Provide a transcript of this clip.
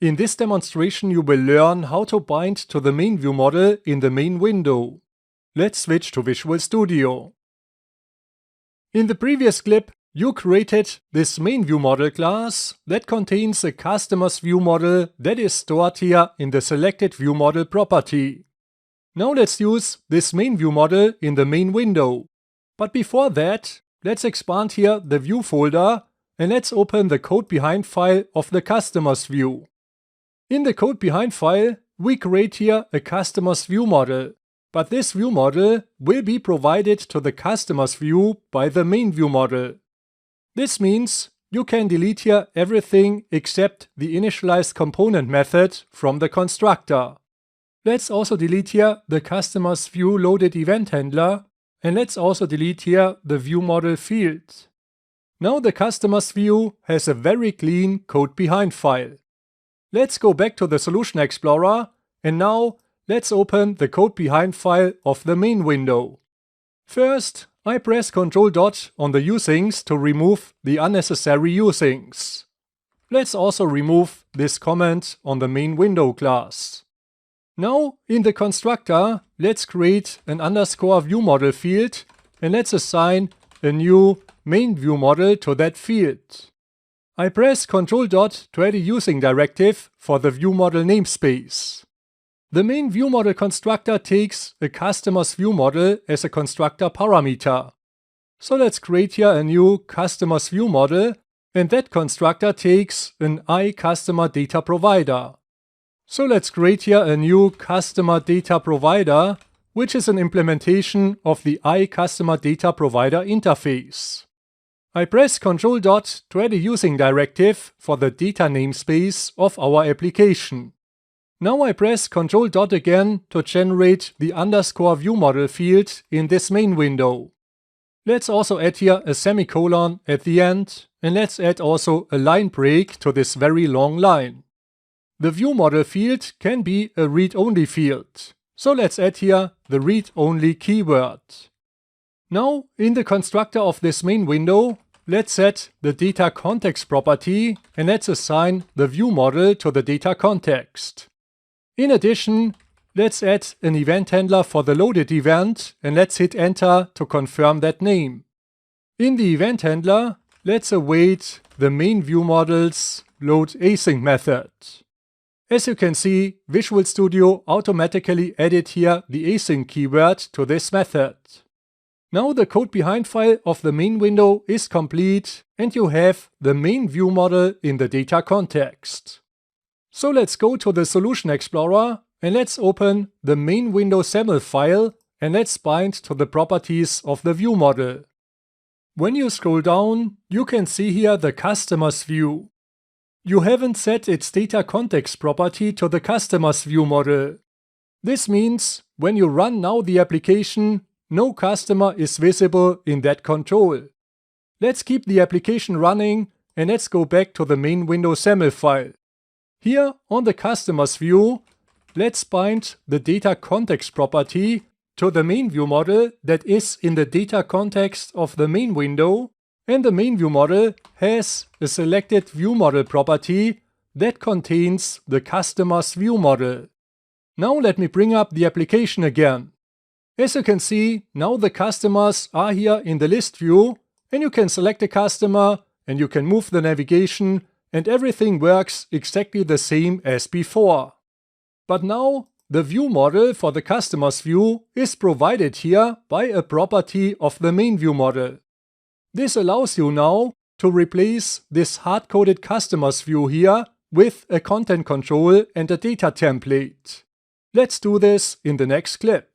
In this demonstration you will learn how to bind to the main view model in the main window. Let's switch to Visual Studio. In the previous clip, you created this main view model class that contains a customer's view model that is stored here in the selected view model property. Now let's use this main view model in the main window. But before that, let's expand here the view folder and let's open the code behind file of the customer's view. In the code behind file, we create here a customer's view model, but this view model will be provided to the customer's view by the main view model. This means you can delete here everything except the initialized component method from the constructor. Let's also delete here the customer's view loaded event handler, and let's also delete here the view model field. Now the customer's view has a very clean code behind file. Let's go back to the Solution Explorer, and now let's open the code behind file of the main window. First, I press Ctrl- on the usings to remove the unnecessary usings. Let's also remove this comment on the main window class. Now, in the constructor, let's create an underscore view model field and let's assign a new main view model to that field. I press Ctrl- to add a using directive for the view model namespace. The main view model constructor takes a customer's view model as a constructor parameter. So let's create here a new customer's view model, and that constructor takes an iCustomerDataProvider. So let's create here a new customer-data-provider, which is an implementation of the iCustomerDataProvider interface. I press Ctrl- to add a using directive for the data namespace of our application. Now I press Ctrl- again to generate the underscore view model field in this main window. Let's also add here a semicolon at the end, and let's add also a line break to this very long line. The view model field can be a read-only field, so let's add here the read-only keyword. Now, in the constructor of this main window, let's set the data context property and let's assign the view model to the data context. In addition, let's add an event handler for the loaded event and let's hit enter to confirm that name. In the event handler, let's await the main view model's load async method. As you can see, Visual Studio automatically added here the async keyword to this method. Now the code behind file of the main window is complete and you have the main view model in the data context. So let's go to the Solution Explorer and let's open the main window SAML file and let's bind to the properties of the view model. When you scroll down, you can see here the customer's view. You haven't set its data context property to the customer's view model. This means when you run now the application, no customer is visible in that control. Let's keep the application running and let's go back to the main window SAML file. Here on the customer's view, let's bind the data context property to the main view model that is in the data context of the main window, and the main view model has a selected view model property that contains the customer's view model. Now let me bring up the application again. As you can see, now the customers are here in the list view and you can select a customer and you can move the navigation and everything works exactly the same as before. But now the view model for the customer's view is provided here by a property of the main view model. This allows you now to replace this hard-coded customer's view here with a content control and a data template. Let's do this in the next clip.